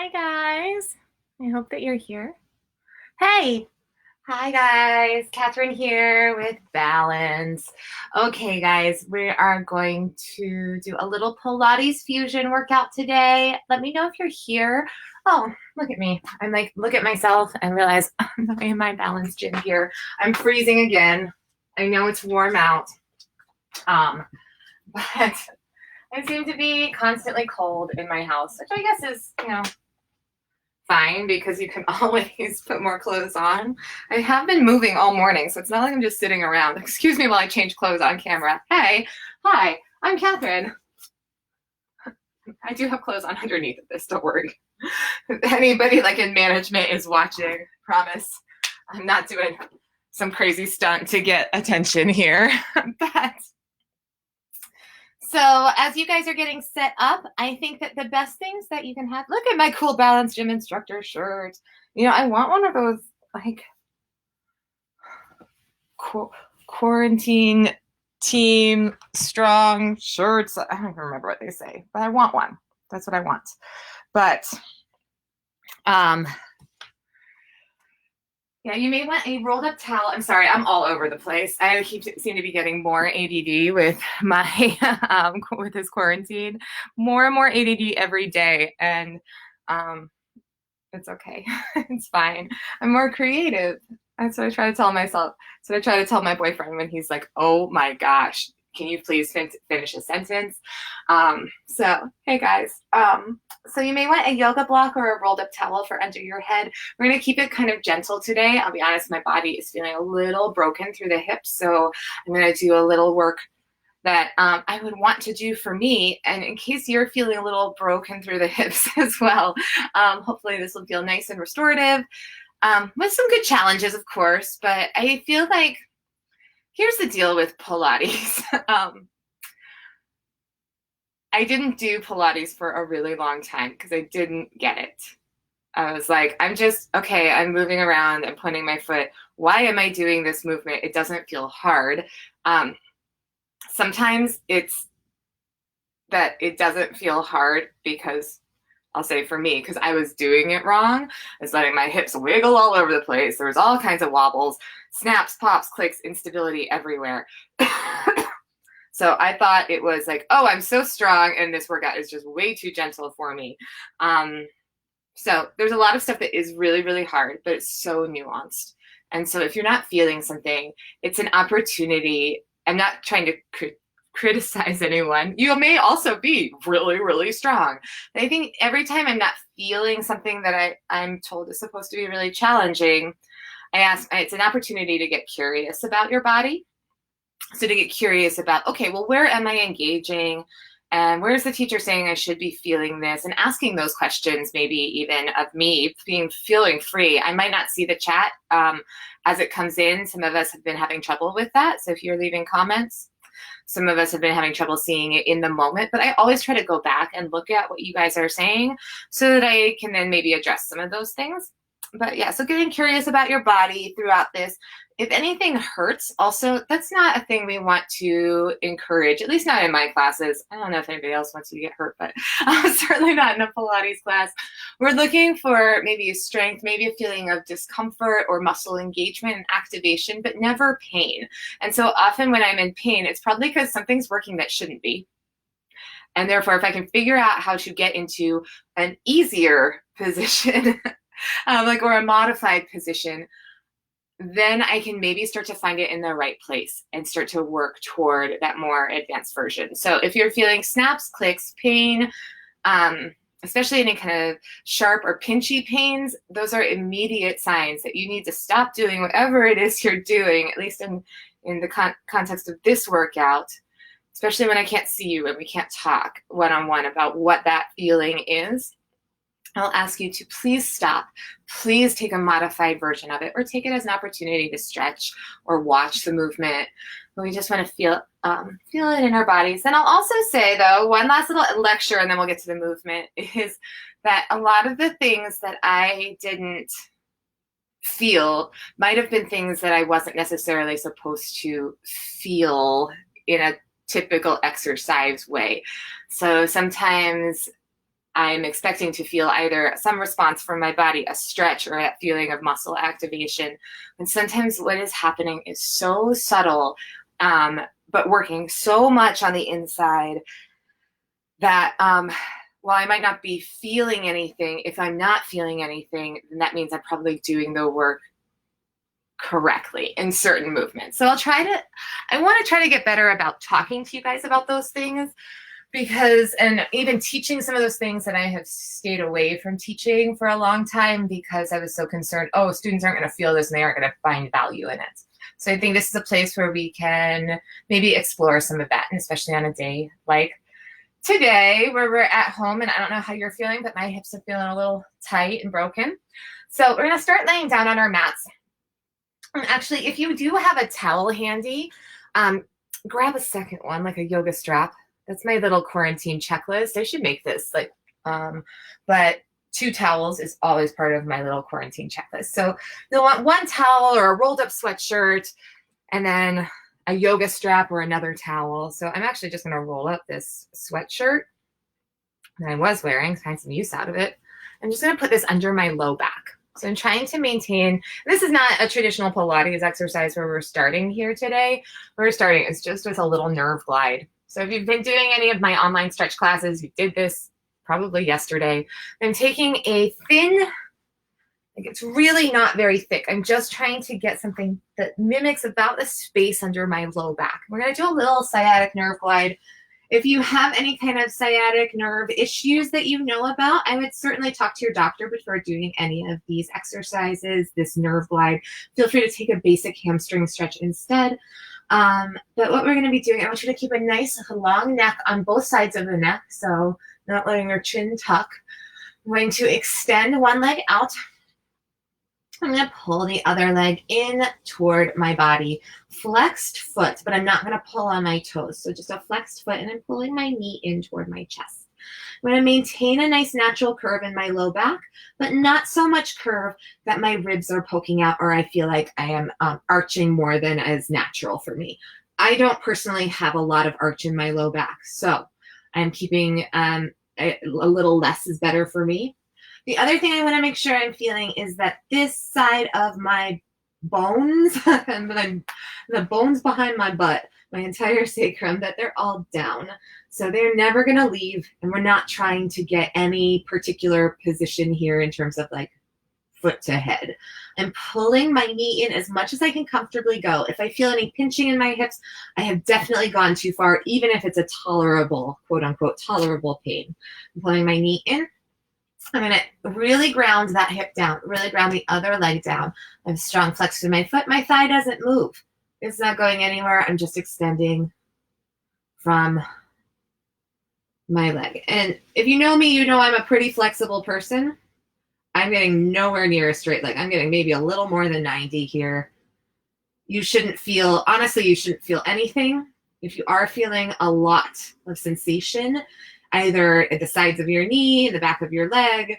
Hi guys. I hope that you're here. Hey. Hi guys. Kathryn here with Balance. Okay guys, we are going to do a little Pilates fusion workout today. Let me know if you're here. Oh, look at me. I'm like, look at myself and realize I'm not in my Balance gym gear. I'm freezing again. I know it's warm out. But I seem to be constantly cold in my house, which I guess is, fine because you can always put more clothes on. I have been moving all morning, so it's not like I'm just sitting around. Excuse me while I change clothes on camera. Hey, hi, I'm Kathryn. I do have clothes on underneath of this, don't worry. If anybody like in management is watching, promise I'm not doing some crazy stunt to get attention here. But so as you guys are getting set up, I think that the best things that you can have, look at my cool Balance Gym instructor shirt. I want one of those like quarantine team strong shirts. I don't even remember what they say, but I want one. That's what I want. But yeah, you may want a rolled up towel. I'm sorry, I'm all over the place. I seem to be getting more ADD with my with this quarantine. More and more ADD every day, and it's okay. It's fine. I'm more creative. That's what I try to tell myself. So I try to tell my boyfriend when he's like, "Oh my gosh, can you please finish a sentence?" So hey guys. So you may want a yoga block or a rolled up towel for under your head. We're going to keep it kind of gentle today. I'll be honest, my body is feeling a little broken through the hips. So I'm going to do a little work that I would want to do for me. And in case you're feeling a little broken through the hips as well, hopefully this will feel nice and restorative with some good challenges, of course. But I feel like here's the deal with Pilates. I didn't do Pilates for a really long time because I didn't get it. I was like, I'm moving around and pointing my foot. Why am I doing this movement? It doesn't feel hard. Sometimes it's that it doesn't feel hard because I'll say for me, because I was doing it wrong. I was letting my hips wiggle all over the place. There was all kinds of wobbles, snaps, pops, clicks, instability everywhere. So I thought it was like, oh, I'm so strong, and this workout is just way too gentle for me. So there's a lot of stuff that is really, really hard, but it's so nuanced. And so if you're not feeling something, it's an opportunity. I'm not trying to criticize anyone. You may also be really, really strong. But I think every time I'm not feeling something that I'm told is supposed to be really challenging, it's an opportunity to get curious about your body. So to get curious about, okay, well, where am I engaging? And where's the teacher saying I should be feeling this? And asking those questions, maybe even of me, feeling free. I might not see the chat as it comes in. Some of us have been having trouble with that. So if you're leaving comments, some of us have been having trouble seeing it in the moment. But I always try to go back and look at what you guys are saying so that I can then maybe address some of those things. But yeah, so getting curious about your body throughout this. If anything hurts, also, that's not a thing we want to encourage, at least not in my classes. I don't know if anybody else wants to get hurt, but certainly not in a Pilates class. We're looking for maybe a strength, maybe a feeling of discomfort or muscle engagement and activation, but never pain. And so often when I'm in pain, it's probably because something's working that shouldn't be. And therefore, if I can figure out how to get into an easier position, or a modified position, then I can maybe start to find it in the right place and start to work toward that more advanced version. So if you're feeling snaps, clicks, pain, especially any kind of sharp or pinchy pains, those are immediate signs that you need to stop doing whatever it is you're doing, at least in the context of this workout, especially when I can't see you and we can't talk one-on-one about what that feeling is. I'll ask you to please stop. Please take a modified version of it or take it as an opportunity to stretch or watch the movement. But we just want to feel it in our bodies. And I'll also say, though, one last little lecture, and then we'll get to the movement, is that a lot of the things that I didn't feel might have been things that I wasn't necessarily supposed to feel in a typical exercise way. So sometimes I'm expecting to feel either some response from my body, a stretch, or a feeling of muscle activation. And sometimes what is happening is so subtle, but working so much on the inside that while I might not be feeling anything, if I'm not feeling anything, then that means I'm probably doing the work correctly in certain movements. So I want to try to get better about talking to you guys about those things, because, and even teaching some of those things that I have stayed away from teaching for a long time because I was so concerned, oh, students aren't going to feel this and they aren't going to find value in it. So I think this is a place where we can maybe explore some of that, and especially on a day like today where we're at home, and I don't know how you're feeling, but my hips are feeling a little tight and broken. So we're going to start laying down on our mats. And actually, if you do have a towel handy, grab a second one, like a yoga strap. That's my little quarantine checklist. I should make this but 2 towels is always part of my little quarantine checklist. So you'll want 1 towel or a rolled up sweatshirt, and then a yoga strap or another towel. So I'm actually just going to roll up this sweatshirt that I was wearing, find some use out of it. I'm just going to put this under my low back. So I'm trying to maintain, this is not a traditional Pilates exercise where we're starting here today. We're starting, it's just with a little nerve glide. So if you've been doing any of my online stretch classes, you did this probably yesterday. I'm taking a thin, like it's really not very thick. I'm just trying to get something that mimics about the space under my low back. We're going to do a little sciatic nerve glide. If you have any kind of sciatic nerve issues that you know about, I would certainly talk to your doctor before doing any of these exercises, this nerve glide. Feel free to take a basic hamstring stretch instead. But what we're going to be doing, I want you to keep a nice long neck on both sides of the neck, so not letting your chin tuck. I'm going to extend one leg out. I'm going to pull the other leg in toward my body. Flexed foot, but I'm not going to pull on my toes. So just a flexed foot, and I'm pulling my knee in toward my chest. I'm going to maintain a nice natural curve in my low back, but not so much curve that my ribs are poking out or I feel like I am arching more than is natural for me. I don't personally have a lot of arch in my low back, so I'm keeping a little less is better for me. The other thing I want to make sure I'm feeling is that this side of my bones, the bones behind my butt, my entire sacrum, that they're all down. So they're never going to leave, and we're not trying to get any particular position here in terms of like foot to head. I'm pulling my knee in as much as I can comfortably go. If I feel any pinching in my hips, I have definitely gone too far, even if it's a tolerable, quote unquote, tolerable pain. I'm pulling my knee in. I'm going to really ground that hip down, really ground the other leg down. I have strong flex through my foot. My thigh doesn't move. It's not going anywhere. I'm just extending from my leg. And if you know me, you know I'm a pretty flexible person. I'm getting nowhere near a straight leg. I'm getting maybe a little more than 90 here. You shouldn't feel, honestly, you shouldn't feel anything. If you are feeling a lot of sensation, either at the sides of your knee, the back of your leg,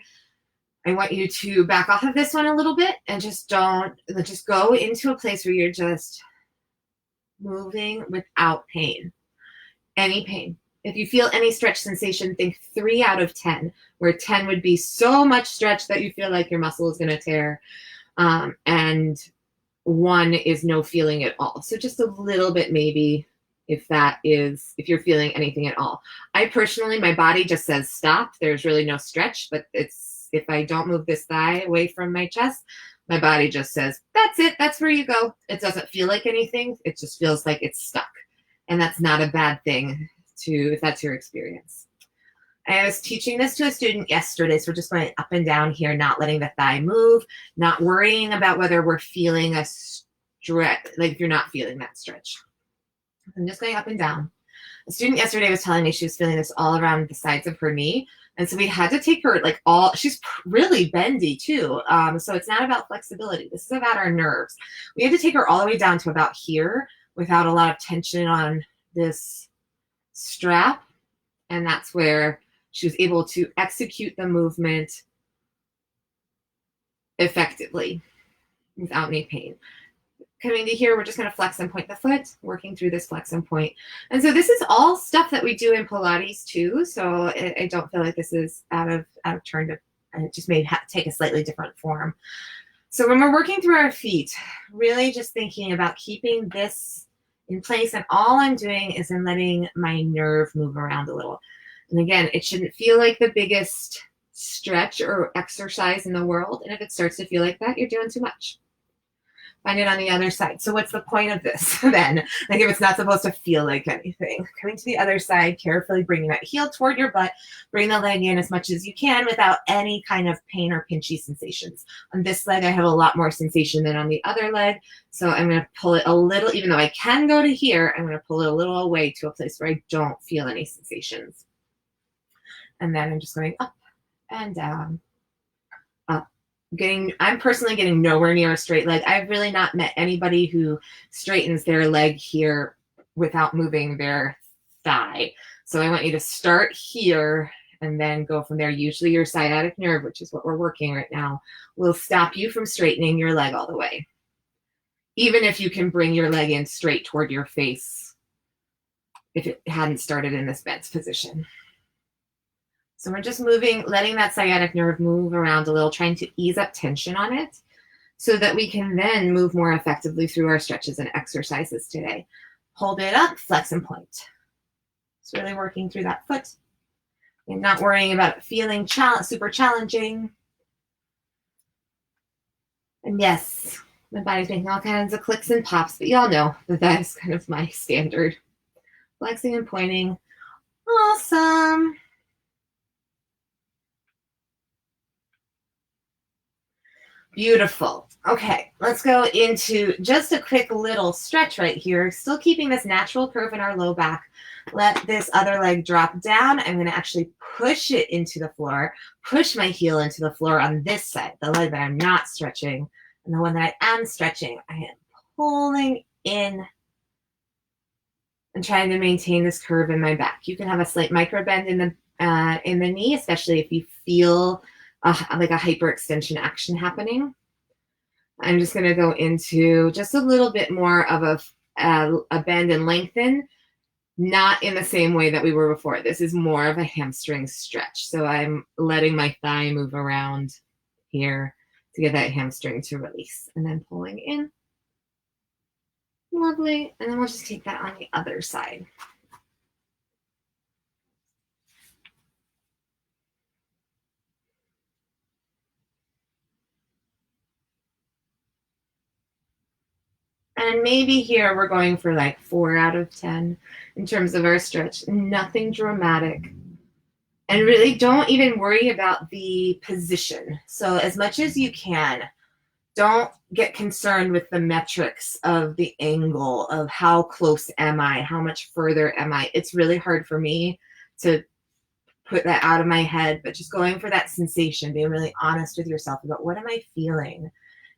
I want you to back off of this one a little bit and just go into a place where you're just moving without pain, any pain. If you feel any stretch sensation, think 3 out of 10, where 10 would be so much stretch that you feel like your muscle is going to tear, and 1 is no feeling at all. So just a little bit maybe if you're feeling anything at all. I personally, my body just says stop. There's really no stretch, but if I don't move this thigh away from my chest, my body just says, that's it, that's where you go. It doesn't feel like anything. It just feels like it's stuck. And that's not a bad thing if that's your experience. I was teaching this to a student yesterday, so we're just going up and down here, not letting the thigh move, not worrying about whether we're feeling a stretch, like if you're not feeling that stretch. I'm just going up and down. A student yesterday was telling me she was feeling this all around the sides of her knee. And so we had to take her she's really bendy too. So it's not about flexibility. This is about our nerves. We had to take her all the way down to about here without a lot of tension on this strap. And that's where she was able to execute the movement effectively without any pain. coming to here, we're just going to flex and point the foot, working through this flex and point. And so this is all stuff that we do in Pilates too. So I don't feel like this is out of turn. It just may take a slightly different form. So when we're working through our feet, really just thinking about keeping this in place. And all I'm doing is I'm letting my nerve move around a little. And again, it shouldn't feel like the biggest stretch or exercise in the world. And if it starts to feel like that, you're doing too much. Find it on the other side. So what's the point of this then? Like if it's not supposed to feel like anything. Coming to the other side, carefully bringing that heel toward your butt. Bring the leg in as much as you can without any kind of pain or pinchy sensations. On this leg, I have a lot more sensation than on the other leg. So I'm going to pull it a little, even though I can go to here, I'm going to pull it a little away to a place where I don't feel any sensations. And then I'm just going up and down, up. I'm personally getting nowhere near a straight leg. I've really not met anybody who straightens their leg here without moving their thigh. So I want you to start here and then go from there. Usually your sciatic nerve, which is what we're working right now, will stop you from straightening your leg all the way. Even if you can bring your leg in straight toward your face, if it hadn't started in this bent position. So we're just moving, letting that sciatic nerve move around a little, trying to ease up tension on it so that we can then move more effectively through our stretches and exercises today. Hold it up, flex and point. It's really working through that foot and not worrying about it feeling super challenging. And yes, my body's making all kinds of clicks and pops, but y'all know that that is kind of my standard. Flexing and pointing. Awesome. Beautiful. Okay, let's go into just a quick little stretch right here. Still keeping this natural curve in our low back. Let this other leg drop down. I'm going to actually push it into the floor, push my heel into the floor on this side, the leg that I'm not stretching. And the one that I am stretching, I am pulling in and trying to maintain this curve in my back. You can have a slight micro bend in the knee, especially if you feel like a hyperextension action happening. I'm just going to go into just a little bit more of a bend and lengthen, not in the same way that we were before. This is more of a hamstring stretch. So I'm letting my thigh move around here to get that hamstring to release, and then pulling in. Lovely. And then we'll just take that on the other side. And maybe here we're going for like 4 out of 10 in terms of our stretch. Nothing dramatic. And really don't even worry about the position. So as much as you can, don't get concerned with the metrics of the angle of how close am I, how much further am I. It's really hard for me to put that out of my head, but just going for that sensation, being really honest with yourself about what am I feeling?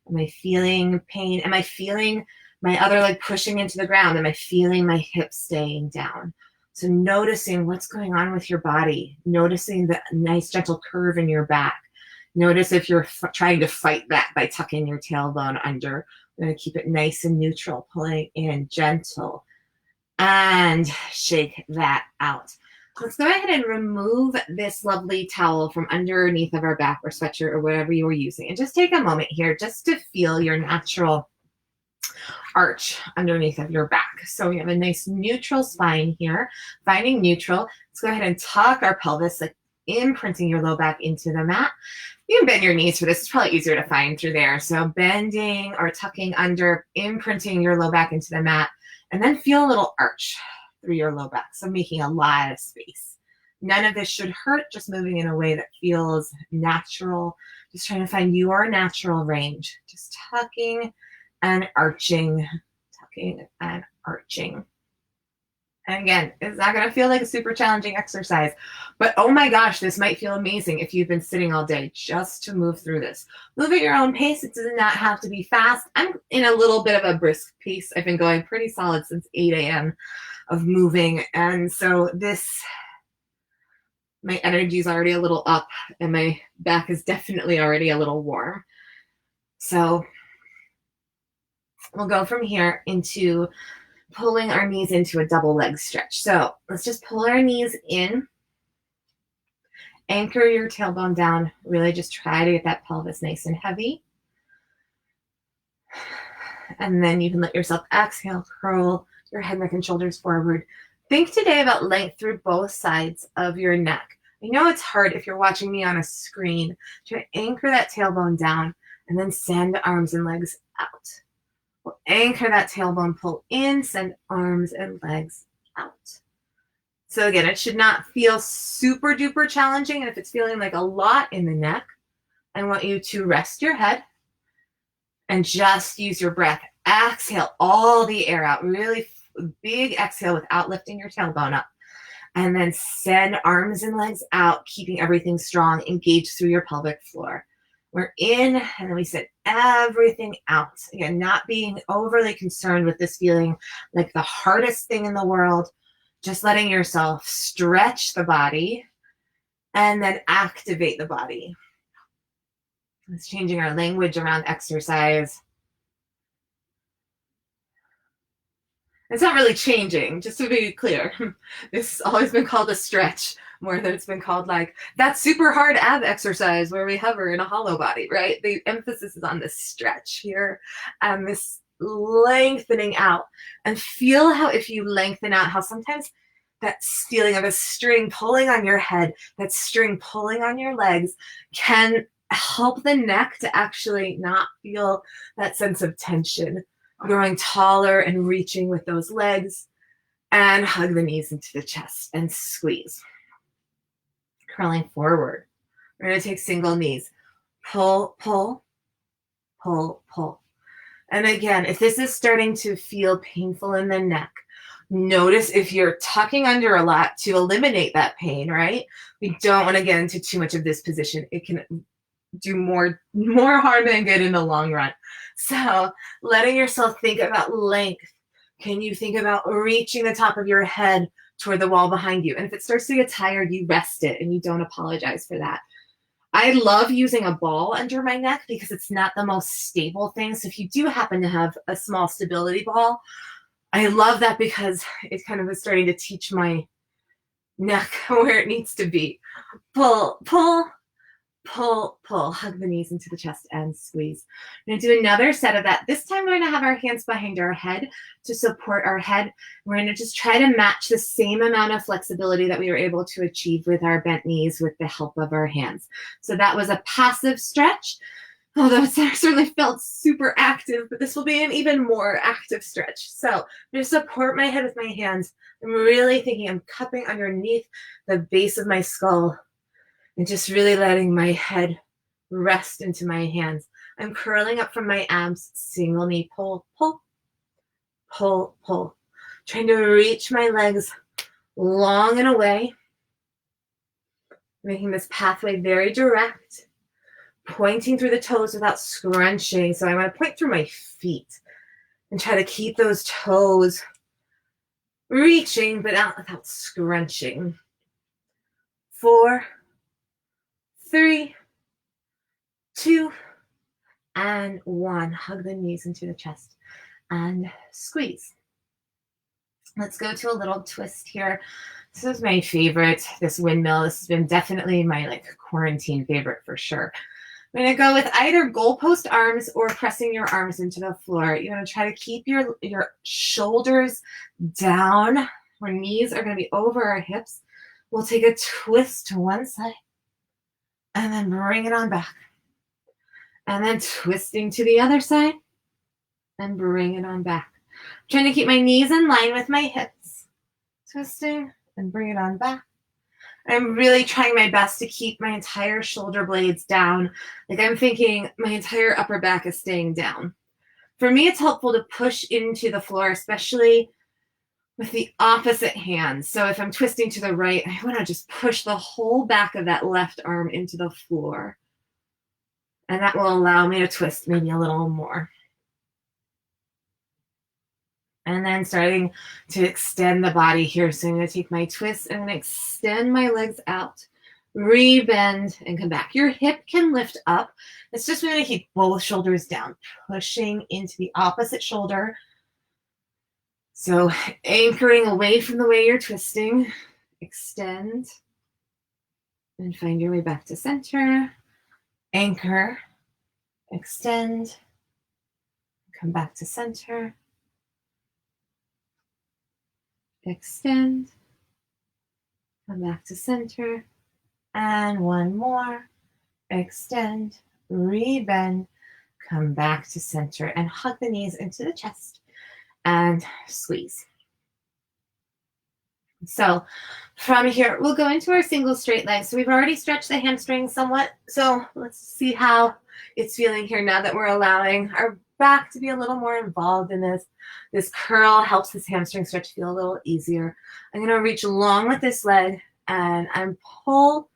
Am I feeling pain? Am I feeling my other leg pushing into the ground? Am I feeling my hips staying down? So noticing what's going on with your body, noticing the nice gentle curve in your back. Notice if you're trying to fight that by tucking your tailbone under. I'm going to keep it nice and neutral, pulling in gentle, and shake that out. Let's go ahead and remove this lovely towel from underneath of our back or sweatshirt or whatever you were using. And just take a moment here just to feel your natural arch underneath of your back. So we have a nice neutral spine here. Finding neutral, let's go ahead and tuck our pelvis, like imprinting your low back into the mat. You can bend your knees for this. It's probably easier to find through there. So bending or tucking under, imprinting your low back into the mat, and then feel a little arch through your low back. So making a lot of space. None of this should hurt, just moving in a way that feels natural. Just trying to find your natural range. Just tucking and arching, tucking and arching. And again, it's not going to feel like a super challenging exercise, but oh my gosh, this might feel amazing if you've been sitting all day just to move through this. Move at your own pace. It does not have to be fast. I'm in a little bit of a brisk pace. I've been going pretty solid since 8 a.m. of moving. And so my energy is already a little up and my back is definitely already a little warm. So We'll go from here into pulling our knees into a double leg stretch. So let's just pull our knees in, anchor your tailbone down, really just try to get that pelvis nice and heavy. And then you can let yourself exhale, curl your head, neck, and shoulders forward. Think today about length through both sides of your neck. I know it's hard if you're watching me on a screen. Try to anchor that tailbone down and then send arms and legs out. We'll anchor that tailbone, pull in, send arms and legs out. So again, it should not feel super duper challenging. And if it's feeling like a lot in the neck, I want you to rest your head and just use your breath. Exhale all the air out. Really big exhale without lifting your tailbone up. And then send arms and legs out, keeping everything strong, engaged through your pelvic floor. We're in, and then we send everything out. Again, not being overly concerned with this feeling like the hardest thing in the world. Just letting yourself stretch the body and then activate the body. It's changing our language around exercise. It's not really changing, just to be clear. This has always been called a stretch more than it's been called like that super hard ab exercise where we hover in a hollow body, right? The emphasis is on this stretch here and this lengthening out. And feel how if you lengthen out, how sometimes that feeling of a string pulling on your head, that string pulling on your legs can help the neck to actually not feel that sense of tension. Growing taller and reaching with those legs, and hug the knees into the chest and squeeze. Curling forward. We're going to take single knees. Pull, pull, pull, pull. And again, if this is starting to feel painful in the neck, notice if you're tucking under a lot to eliminate that pain, right? We don't want to get into too much of this position. It can do more harm than good in the long run. So letting yourself think about length. Can you think about reaching the top of your head toward the wall behind you? And if it starts to get tired, you rest it and you don't apologize for that. I love using a ball under my neck because it's not the most stable thing. So if you do happen to have a small stability ball, I love that because it kind of is starting to teach my neck where it needs to be. Pull, pull, pull, pull, hug the knees into the chest and squeeze. We're going to do another set of that. This time we're going to have our hands behind our head to support our head. We're going to just try to match the same amount of flexibility that we were able to achieve with our bent knees with the help of our hands. So that was a passive stretch, although it certainly felt super active, but this will be an even more active stretch. So I'm going to support my head with my hands. I'm really thinking I'm cupping underneath the base of my skull and just really letting my head rest into my hands. I'm curling up from my abs, single knee, pull, pull, pull, pull. Trying to reach my legs long and away, making this pathway very direct, pointing through the toes without scrunching. So I want to point through my feet and try to keep those toes reaching, but not without scrunching. 4, 3, 2, and 1. Hug the knees into the chest and squeeze. Let's go to a little twist here. This is my favorite, this windmill. This has been definitely my quarantine favorite for sure. I'm going to go with either goalpost arms or pressing your arms into the floor. You're going to try to keep your shoulders down. Our knees are going to be over our hips. We'll take a twist to one side and then bring it on back. And then twisting to the other side and bring it on back. I'm trying to keep my knees in line with my hips. Twisting and bring it on back. I'm really trying my best to keep my entire shoulder blades down. I'm thinking my entire upper back is staying down. For me, it's helpful to push into the floor, especially with the opposite hand. So if I'm twisting to the right, I want to just push the whole back of that left arm into the floor. And that will allow me to twist maybe a little more. And then starting to extend the body here. So I'm going to take my twist and I'm going to extend my legs out. rebend, and come back. Your hip can lift up. It's just going to keep both shoulders down, pushing into the opposite shoulder. So anchoring away from the way you're twisting, extend, and find your way back to center. Anchor, extend, come back to center. Extend, come back to center. And one more. Extend, rebend, come back to center, and hug the knees into the chest and squeeze. So from here, we'll go into our single straight leg. So we've already stretched the hamstrings somewhat. So let's see how it's feeling here now that we're allowing our back to be a little more involved in this. This curl helps this hamstring stretch feel a little easier. I'm going to reach long with this leg, and I'm pull.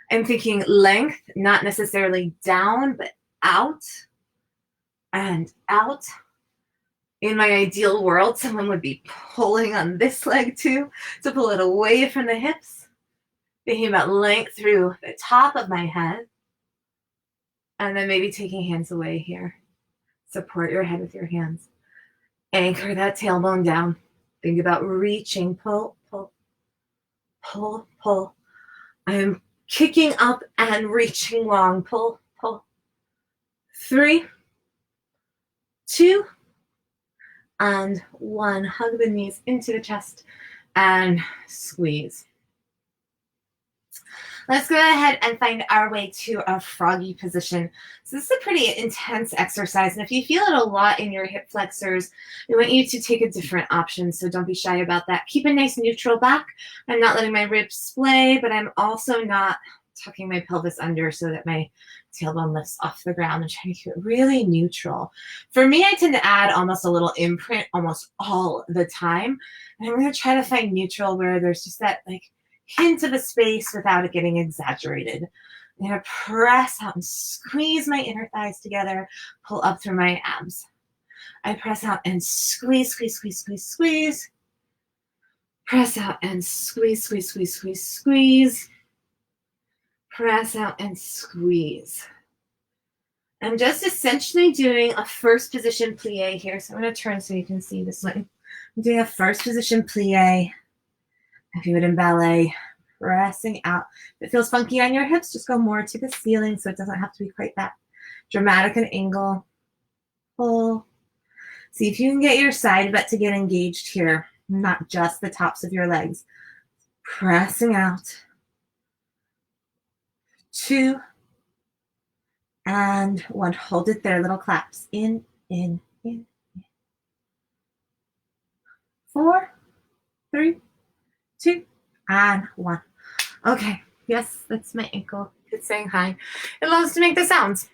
I'm thinking length, not necessarily down, but out and out. In my ideal world, someone would be pulling on this leg too, to pull it away from the hips. Thinking about length through the top of my head. And then maybe taking hands away here. Support your head with your hands. Anchor that tailbone down. Think about reaching, pull, pull, pull, pull. I'm kicking up and reaching long, pull, pull. 3, 2, and 1. Hug the knees into the chest and squeeze. Let's go ahead and find our way to a froggy position. So this is a pretty intense exercise, and if you feel it a lot in your hip flexors, we want you to take a different option, so don't be shy about that. Keep a nice neutral back. I'm not letting my ribs splay, but I'm also not tucking my pelvis under so that my tailbone lifts off the ground. I'm trying to keep it really neutral. For me, I tend to add almost a little imprint almost all the time, and I'm going to try to find neutral where there's just that like hint of a space without it getting exaggerated. I'm going to press out and squeeze my inner thighs together, pull up through my abs. I press out and squeeze, squeeze, squeeze, squeeze, squeeze. Press out and squeeze, squeeze, squeeze, squeeze, squeeze. Press out and squeeze. I'm just essentially doing a first position plie here. So I'm going to turn so you can see this one. I'm doing a first position plie. If you would in ballet, pressing out. If it feels funky on your hips, just go more to the ceiling so it doesn't have to be quite that dramatic an angle. Pull. See if you can get your side butt to get engaged here, not just the tops of your legs. Pressing out. 2 and 1. Hold it there, little claps. In, in, in. 4, 3, 2, and 1. Okay, yes, that's my ankle. It's saying hi. It loves to make the sounds.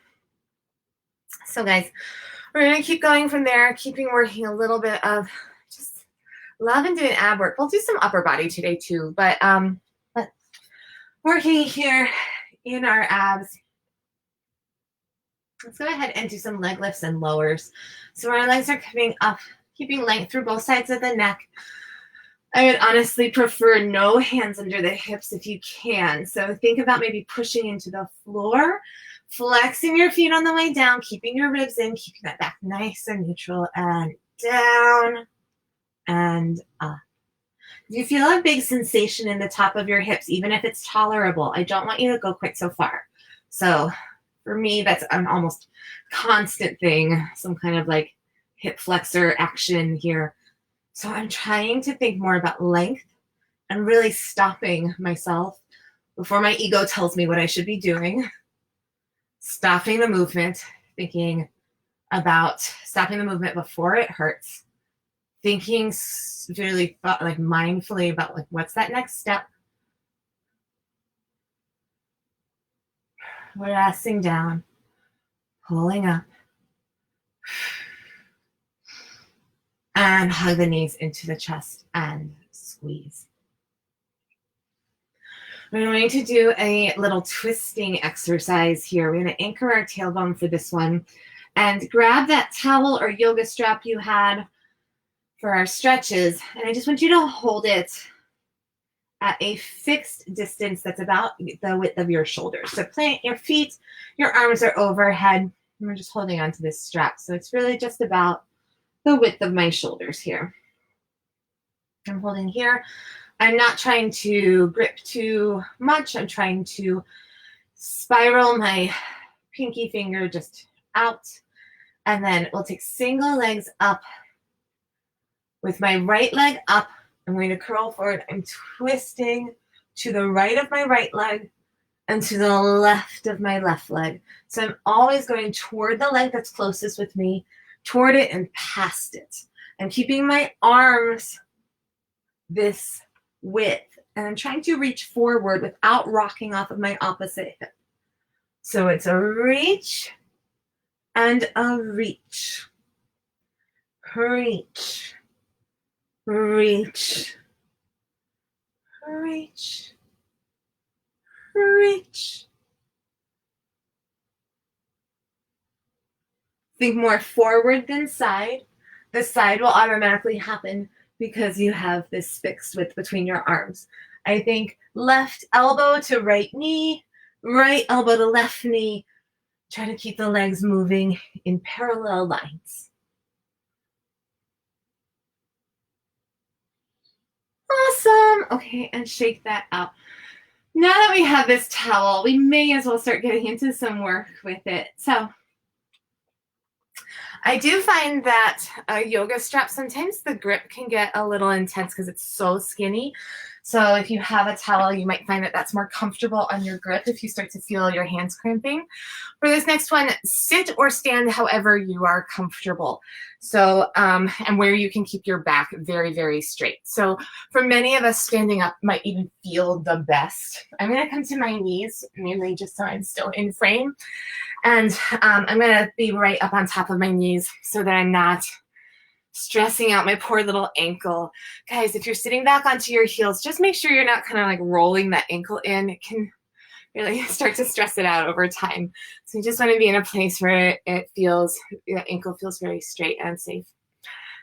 So guys, we're going to keep going from there, keeping working a little bit of just love and doing ab work. We'll do some upper body today too, but working here in our abs. Let's go ahead and do some leg lifts and lowers. So our legs are coming up, keeping length through both sides of the neck. I would honestly prefer no hands under the hips if you can. So think about maybe pushing into the floor, flexing your feet on the way down, keeping your ribs in, keeping that back nice and neutral, and down and up. If you feel a big sensation in the top of your hips, even if it's tolerable, I don't want you to go quite so far. So for me, that's an almost constant thing, some kind of like hip flexor action here. So I'm trying to think more about length and really stopping myself before my ego tells me what I should be doing. Stopping the movement, thinking about stopping the movement before it hurts. Thinking really like mindfully about like what's that next step. Pressing down, pulling up. And hug the knees into the chest and squeeze. We're going to do a little twisting exercise here. We're going to anchor our tailbone for this one and grab that towel or yoga strap you had for our stretches. And I just want you to hold it at a fixed distance that's about the width of your shoulders. So plant your feet, your arms are overhead, and we're just holding onto this strap. So it's really just about the width of my shoulders here. I'm holding here. I'm not trying to grip too much. I'm trying to spiral my pinky finger just out. And then we'll take single legs up. With my right leg up, I'm going to curl forward. I'm twisting to the right of my right leg and to the left of my left leg. So I'm always going toward the leg that's closest with me, toward it and past it. I'm keeping my arms this width, and I'm trying to reach forward without rocking off of my opposite hip. So it's a reach and a reach. Reach. Reach. Reach. Reach. Think more forward than side. The side will automatically happen because you have this fixed width between your arms. I think left elbow to right knee, right elbow to left knee. Try to keep the legs moving in parallel lines. Awesome. Okay, and shake that out. Now that we have this towel, we may as well start getting into some work with it. So I do find that a yoga strap, sometimes the grip can get a little intense because it's so skinny. So if you have a towel, you might find that that's more comfortable on your grip if you start to feel your hands cramping. For this next one, sit or stand however you are comfortable. So, and where you can keep your back very, very straight. So for many of us, standing up might even feel the best. I'm going to come to my knees, mainly just so I'm still in frame. And I'm going to be right up on top of my knees so that I'm not stressing out my poor little ankle. Guys, if you're sitting back onto your heels, just make sure you're not kind of like rolling that ankle in. It can really start to stress it out over time. So you just want to be in a place where it feels, the ankle feels very straight and safe.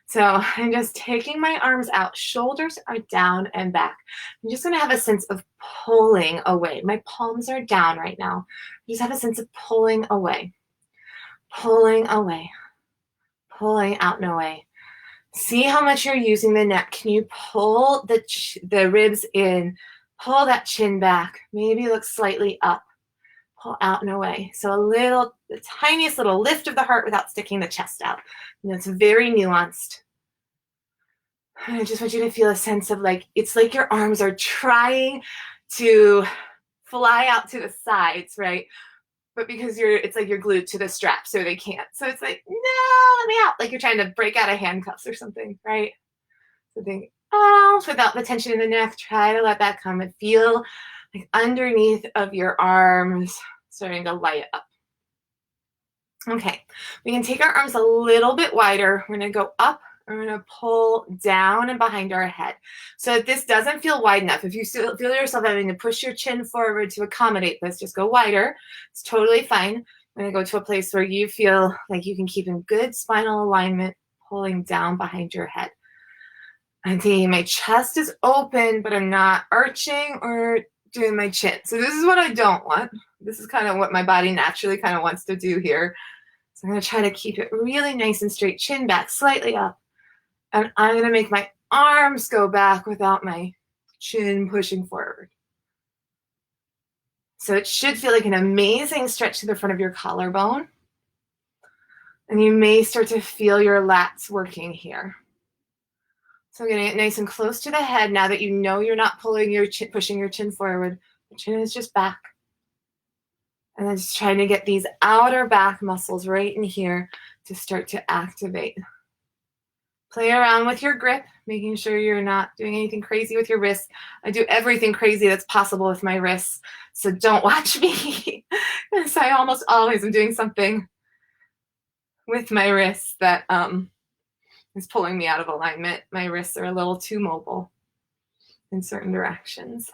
So I'm just taking my arms out, shoulders are down and back. I'm just going to have a sense of pulling away. My palms are down right now. Just have a sense of pulling away, pulling away, pulling out and away. See how much you're using the neck. Can you pull the ribs in, pull that chin back, maybe look slightly up, pull out and away. So the tiniest little lift of the heart without sticking the chest out. And it's very nuanced. I just want you to feel a sense of like, it's like your arms are trying to fly out to the sides, right? But because it's like you're glued to the strap, so they can't. So it's like, no, let me out. Like you're trying to break out of handcuffs or something, right? So think out without the tension in the neck. Try to let that come and feel like underneath of your arms starting to light up. Okay, we can take our arms a little bit wider. We're going to go up. We're going to pull down and behind our head. So if this doesn't feel wide enough, if you still feel yourself having to push your chin forward to accommodate this, just go wider. It's totally fine. I'm going to go to a place where you feel like you can keep in good spinal alignment, pulling down behind your head. I'm thinking my chest is open, but I'm not arching or doing my chin. So this is what I don't want. This is kind of what my body naturally kind of wants to do here. So I'm going to try to keep it really nice and straight, chin back, slightly up. And I'm going to make my arms go back without my chin pushing forward. So it should feel like an amazing stretch to the front of your collarbone. And you may start to feel your lats working here. So getting it nice and close to the head now that you know you're not pulling your chin, pushing your chin forward. The chin is just back. And then just trying to get these outer back muscles right in here to start to activate. Play around with your grip, making sure you're not doing anything crazy with your wrists. I do everything crazy that's possible with my wrists, so don't watch me. Because I almost always am doing something with my wrists that is pulling me out of alignment. My wrists are a little too mobile in certain directions.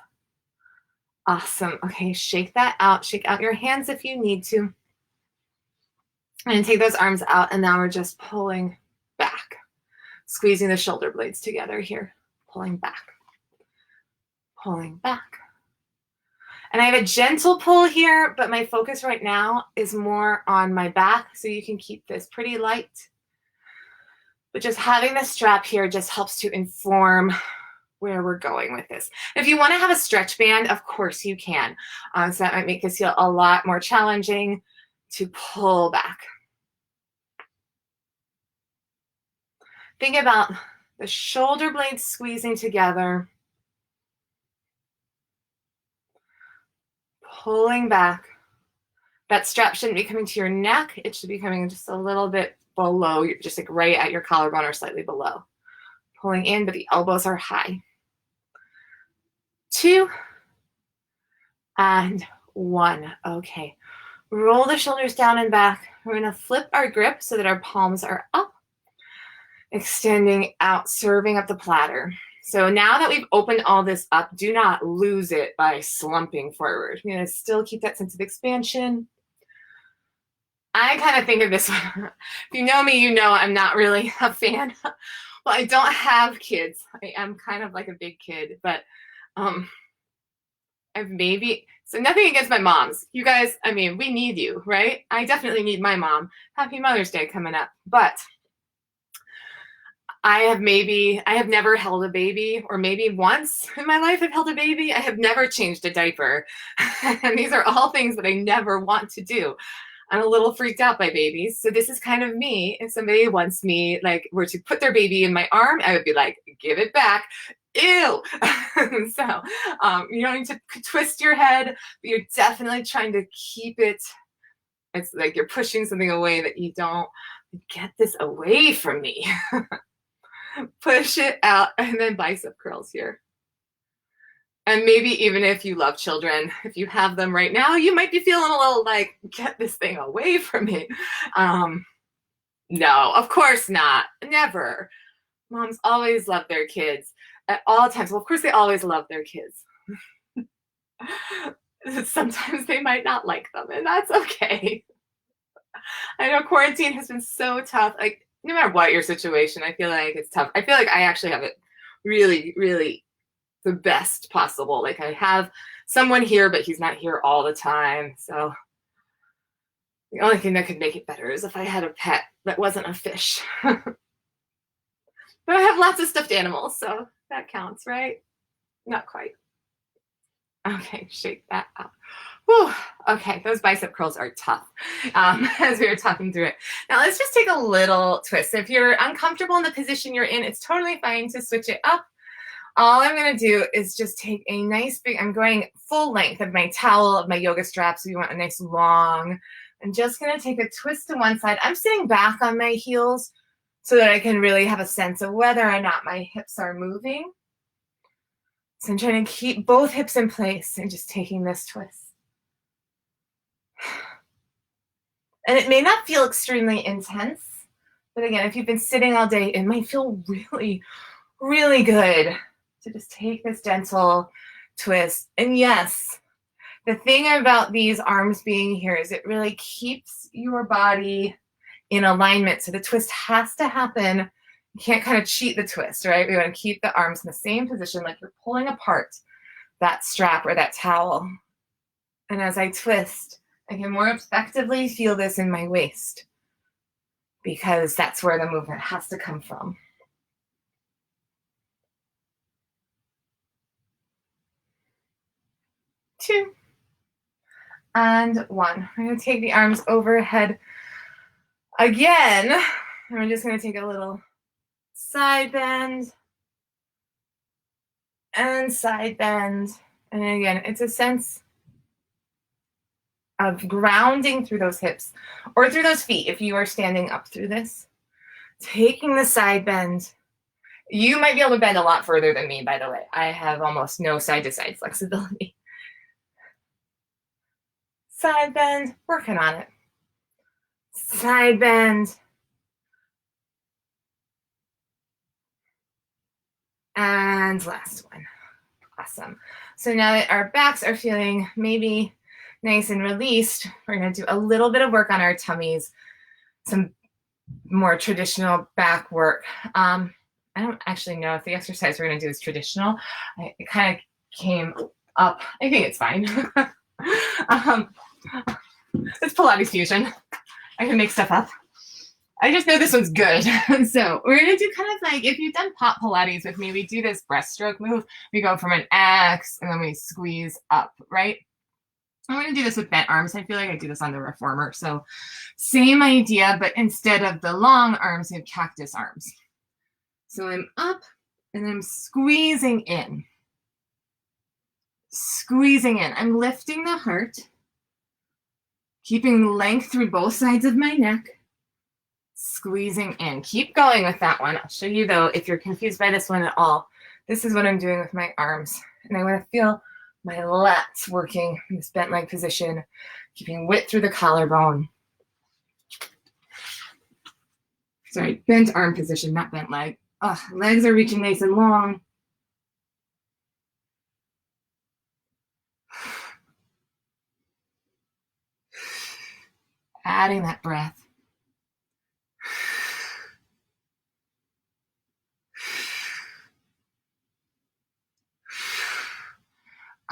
Awesome. Okay, shake that out. Shake out your hands if you need to. And take those arms out, and now we're just pulling back. Squeezing the shoulder blades together here, pulling back, pulling back. And I have a gentle pull here, but my focus right now is more on my back, so you can keep this pretty light. But just having the strap here just helps to inform where we're going with this. If you want to have a stretch band, of course you can. So that might make this feel a lot more challenging to pull back. Think about the shoulder blades squeezing together, pulling back. That strap shouldn't be coming to your neck. It should be coming just a little bit below, just like right at your collarbone or slightly below. Pulling in, but the elbows are high. 2 and 1. Okay. Roll the shoulders down and back. We're going to flip our grip so that our palms are up, extending out, serving up the platter. So now that we've opened all this up, do not lose it by slumping forward. You're going to still keep that sense of expansion. I kind of think of this one. If you know me, you know I'm not really a fan. Well, I don't have kids. I am kind of like a big kid, but I've maybe, so nothing against my moms. You guys, I mean, we need you, right? I definitely need my mom. Happy Mother's Day coming up. But I have never held a baby, or maybe once in my life I've held a baby. I have never changed a diaper. And these are all things that I never want to do. I'm a little freaked out by babies. So this is kind of me. If somebody wants me, like, were to put their baby in my arm, I would be like, give it back. Ew. So you don't need to twist your head, but you're definitely trying to keep it. It's like you're pushing something away that you don't get this away from me. Push it out, and then bicep curls here. And maybe even if you love children, if you have them right now, you might be feeling a little like, get this thing away from me. No, of course not. Never. Moms always love their kids at all times. Well, of course, they always love their kids. Sometimes they might not like them, and that's okay. I know quarantine has been so tough. Like, no matter what your situation, I feel like it's tough. I feel like I actually have it really, really the best possible. Like, I have someone here, but he's not here all the time. So the only thing that could make it better is if I had a pet that wasn't a fish. But I have lots of stuffed animals, so that counts, right? Not quite. Okay, shake that out. Whew. Okay, those bicep curls are tough as we were talking through it. Now let's just take a little twist. If you're uncomfortable in the position you're in, it's totally fine to switch it up. All I'm going to do is just take a nice big, I'm going full length of my towel, of my yoga strap, so you want a nice long. I'm just going to take a twist to one side. I'm sitting back on my heels so that I can really have a sense of whether or not my hips are moving. So I'm trying to keep both hips in place and just taking this twist. And it may not feel extremely intense, but again, if you've been sitting all day, it might feel really, really good to just take this gentle twist. And yes, the thing about these arms being here is it really keeps your body in alignment. So the twist has to happen. You can't kind of cheat the twist, right? We want to keep the arms in the same position, like you're pulling apart that strap or that towel. And as I twist, I can more effectively feel this in my waist, because that's where the movement has to come from. 2 and 1. I'm going to take the arms overhead again. And we're just going to take a little side bend and side bend. And again, it's a sense of grounding through those hips or through those feet if you are standing up through this. Taking the side bend. You might be able to bend a lot further than me, by the way. I have almost no side-to-side flexibility. Side bend, working on it. Side bend. And last one. Awesome. So now that our backs are feeling maybe nice and released, we're going to do a little bit of work on our tummies, some more traditional back work. I don't actually know if the exercise we're going to do is traditional. It kind of came up. I think it's fine. It's Pilates fusion. I can make stuff up. I just know this one's good. So we're going to do kind of like, if you've done pop Pilates with me, we do this breaststroke move. We go from an X and then we squeeze up, right? I'm going to do this with bent arms. I feel like I do this on the reformer. So same idea, but instead of the long arms, we have cactus arms. So I'm up and I'm squeezing in. Squeezing in. I'm lifting the heart, keeping length through both sides of my neck. Squeezing in. Keep going with that one. I'll show you though, if you're confused by this one at all, this is what I'm doing with my arms. And I want to feel my lats working in this bent leg position, keeping width through the collarbone. Sorry, bent arm position, not bent leg. Oh, legs are reaching nice and long. Adding that breath.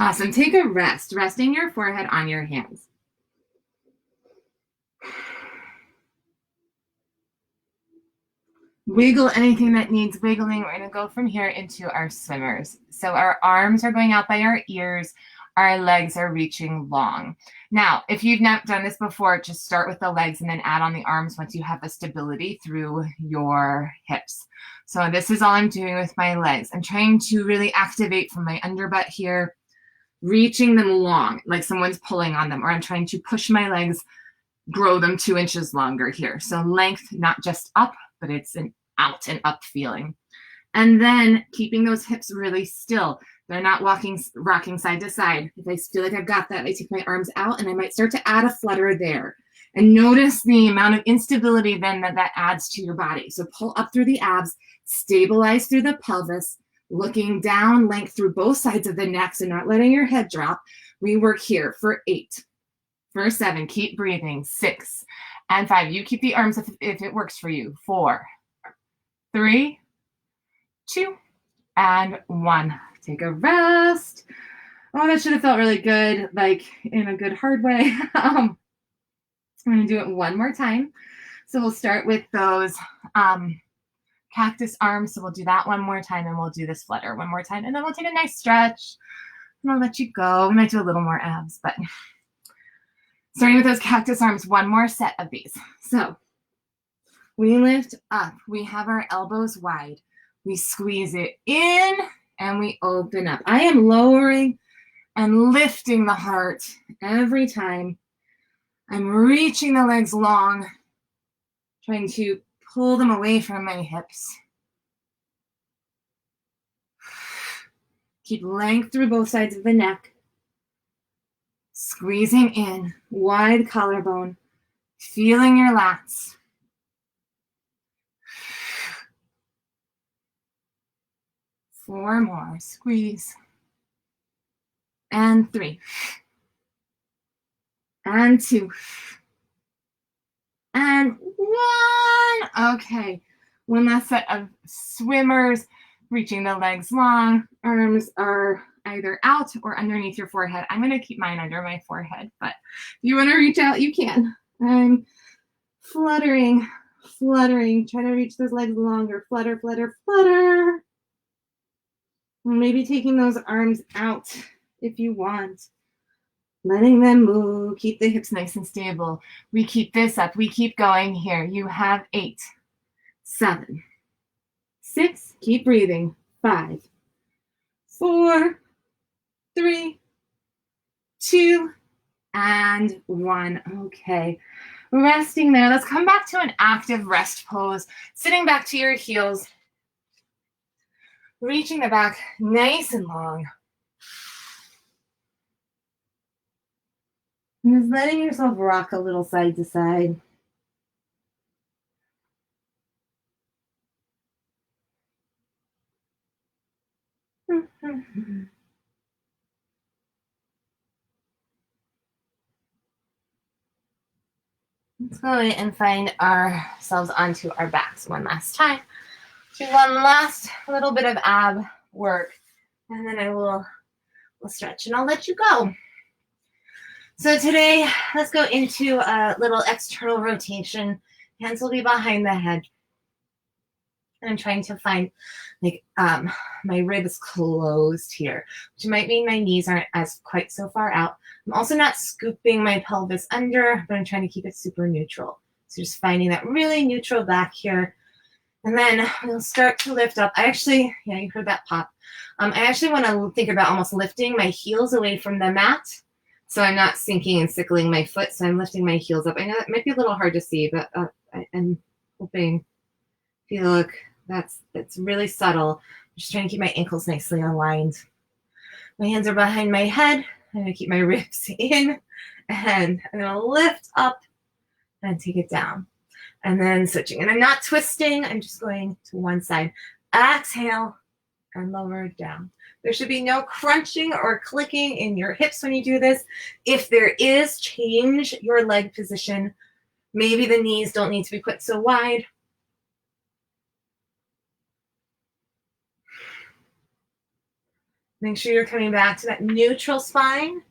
Awesome. Take a rest, resting your forehead on your hands. Wiggle anything that needs wiggling. We're going to go from here into our swimmers. So our arms are going out by our ears. Our legs are reaching long. Now, if you've not done this before, just start with the legs and then add on the arms once you have the stability through your hips. So this is all I'm doing with my legs. I'm trying to really activate from my underbutt here, reaching them long, like someone's pulling on them, or I'm trying to push my legs, grow them 2 inches longer here. So length, not just up, but it's an out and up feeling. And then keeping those hips really still. They're not rocking side to side. If I feel like I've got that, I take my arms out and I might start to add a flutter there. And notice the amount of instability then that adds to your body. So pull up through the abs, stabilize through the pelvis, looking down, length through both sides of the neck, so not letting your head drop. We work here for 8, for 7, keep breathing, 6, and 5. You keep the arms if it works for you. 4, 3, 2, and 1. Take a rest. Oh, that should have felt really good, like in a good hard way. I'm going to do it one more time. So we'll start with those cactus arms. So we'll do that one more time, and we'll do this flutter one more time, and then we'll take a nice stretch, and I'll let you go. We might do a little more abs, but starting with those cactus arms, one more set of these. So we lift up. We have our elbows wide. We squeeze it in, and we open up. I am lowering and lifting the heart every time. I'm reaching the legs long, trying to pull them away from my hips. Keep length through both sides of the neck. Squeezing in, wide collarbone, feeling your lats. Four more, squeeze. And 3. And 2. And 1. Okay, one last set of swimmers, reaching the legs long. Arms are either out or underneath your forehead. I'm going to keep mine under my forehead, but if you want to reach out, you can. I'm fluttering, trying to reach those legs longer. Flutter, flutter, flutter. Maybe taking those arms out if you want. Letting them move. Keep the hips nice and stable. We keep this up. We keep going here. You have 8, 7, 6. Keep breathing. 5, 4, 3, 2, and 1. Okay. Resting there. Let's come back to an active rest pose. Sitting back to your heels. Reaching the back nice and long. And just letting yourself rock a little side to side. Let's go ahead and find ourselves onto our backs one last time. Do one last little bit of ab work, and then I will We'll stretch and I'll let you go. So today, let's go into a little external rotation. Hands will be behind the head. And I'm trying to find like my ribs closed here, which might mean my knees aren't as quite so far out. I'm also not scooping my pelvis under, but I'm trying to keep it super neutral. So just finding that really neutral back here. And then we'll start to lift up. I actually, yeah, you heard that pop. I actually want to think about almost lifting my heels away from the mat. So I'm not sinking and sickling my foot. So I'm lifting my heels up. I know it might be a little hard to see, but I'm hoping, if you look, that's really subtle. I'm just trying to keep my ankles nicely aligned. My hands are behind my head. I'm going to keep my ribs in. And I'm going to lift up and take it down. And then switching. And I'm not twisting. I'm just going to one side. Exhale and lower down. There should be no crunching or clicking in your hips when you do this. If there is, change your leg position. Maybe the knees don't need to be put so wide. Make sure you're coming back to that neutral spine.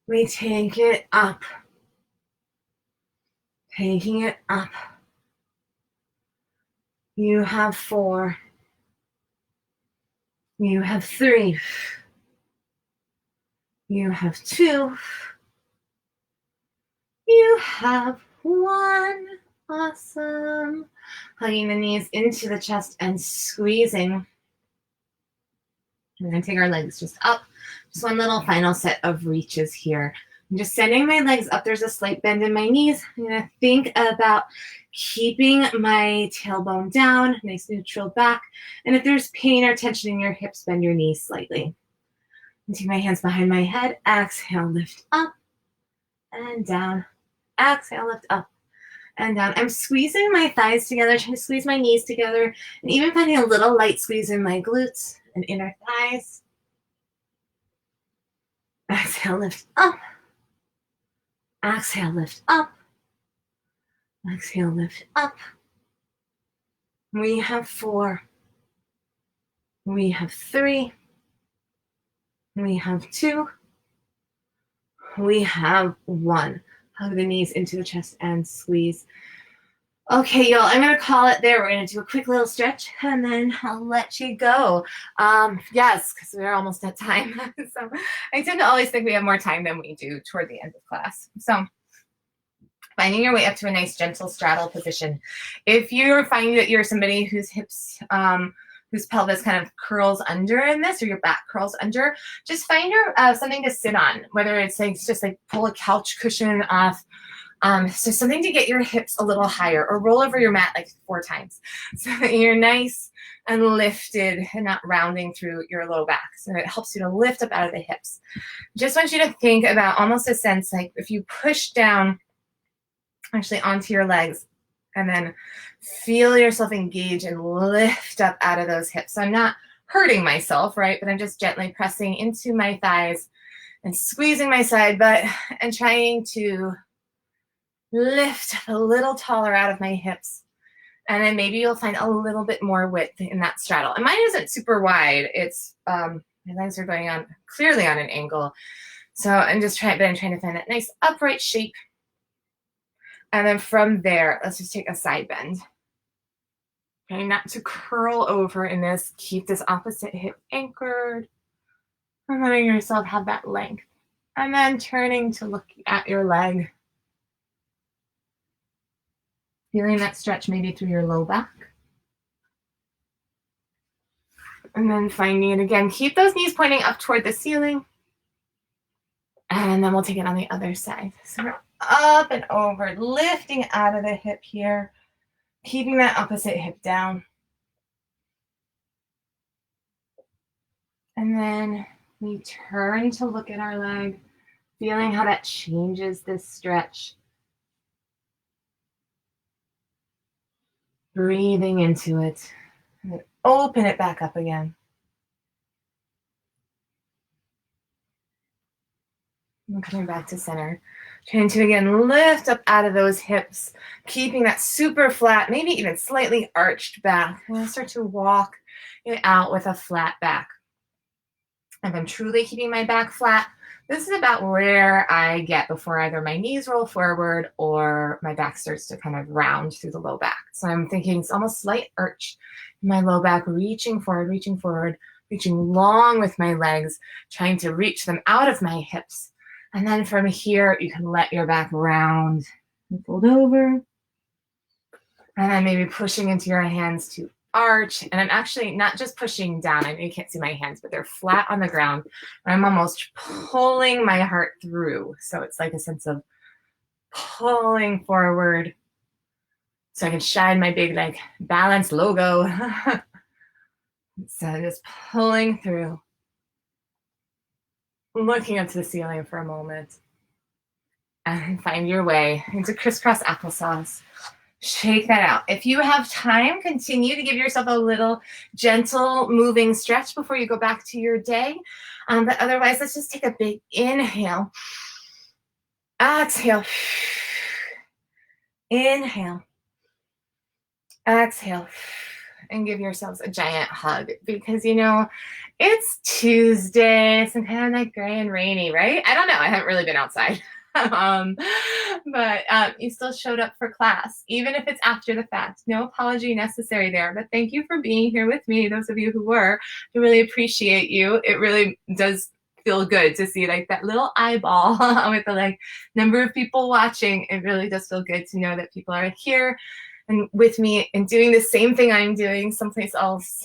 We take it up. Taking it up. You have 4. You have 3. You have 2. You have 1. Awesome. Hugging the knees into the chest and squeezing. We're going to take our legs just up. Just one little final set of reaches here. I'm just sending my legs up. There's a slight bend in my knees. I'm going to think about keeping my tailbone down, nice neutral back. And if there's pain or tension in your hips, bend your knees slightly. And take my hands behind my head. Exhale, lift up and down. Exhale, lift up and down. I'm squeezing my thighs together, trying to squeeze my knees together, and even finding a little light squeeze in my glutes and inner thighs. Exhale, lift up. Exhale, lift up. Exhale, lift up. We have 4. We have 3. We have 2. We have 1. Hug the knees into the chest and squeeze. Okay, y'all, I'm going to call it there. We're going to do a quick little stretch, and then I'll let you go. Yes, because we're almost at time. So I tend to always think we have more time than we do toward the end of class. So finding your way up to a nice gentle straddle position. If you're finding that you're somebody whose hips, whose pelvis kind of curls under in this, or your back curls under, just find your something to sit on, whether it's like just like pull a couch cushion off. So something to get your hips a little higher, or roll over your mat like 4 times so that you're nice and lifted and not rounding through your low back. So it helps you to lift up out of the hips. Just want you to think about almost a sense like if you push down actually onto your legs and then feel yourself engage and lift up out of those hips. So I'm not hurting myself, right? But I'm just gently pressing into my thighs and squeezing my side butt and trying to lift a little taller out of my hips. And then maybe you'll find a little bit more width in that straddle. And mine isn't super wide. It's my legs are going on clearly on an angle. So I'm trying to find that nice upright shape. And then from there, let's just take a side bend. Okay, not to curl over in this. Keep this opposite hip anchored. And letting yourself have that length. And then turning to look at your leg. Feeling that stretch maybe through your low back. And then finding it again. Keep those knees pointing up toward the ceiling. And then we'll take it on the other side. So we're up and over, lifting out of the hip here. Keeping that opposite hip down. And then we turn to look at our leg, feeling how that changes this stretch. Breathing into it, and then open it back up again. And coming back to center. Trying to, again, lift up out of those hips, keeping that super flat, maybe even slightly arched back. I'm going to start to walk it out with a flat back. If I'm truly keeping my back flat, this is about where I get before either my knees roll forward or my back starts to kind of round through the low back. So I'm thinking it's almost slight arch in my low back, reaching forward, reaching long with my legs, trying to reach them out of my hips. And then from here, you can let your back round and fold over. And then maybe pushing into your hands to arch. And I'm actually not just pushing down. I know you can't see my hands, but they're flat on the ground. I'm almost pulling my heart through. So it's like a sense of pulling forward so I can shine my big like balance logo. So just pulling through. Looking up to the ceiling for a moment. And find your way into crisscross applesauce. Shake that out. If you have time, continue to give yourself a little gentle moving stretch before you go back to your day. But otherwise, let's just take a big inhale. Exhale. Inhale. Exhale. And give yourselves a giant hug because, you know, it's Tuesday. It's kind of like gray and rainy, right? I don't know. I haven't really been outside. But you still showed up for class, even if it's after the fact. No apology necessary there. But thank you for being here with me. Those of you who were, I really appreciate you. It really does feel good to see like that little eyeball with the like number of people watching. It really does feel good to know that people are here and with me and doing the same thing I'm doing someplace else.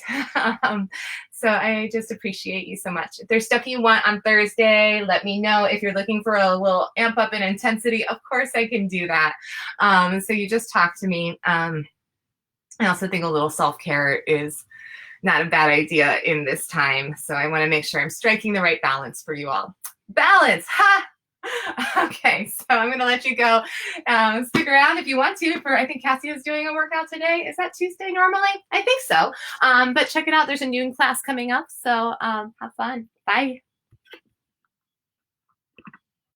So I just appreciate you so much. If there's stuff you want on Thursday, let me know. If you're looking for a little amp up in intensity, of course I can do that. So you just talk to me. I also think a little self-care is not a bad idea in this time. So I want to make sure I'm striking the right balance for you all. Balance, ha! Okay, so I'm going to let you go. Stick around if you want to for, I think Cassie is doing a workout today. Is that Tuesday normally? I think so. But check it out. There's a noon class coming up. So have fun. Bye.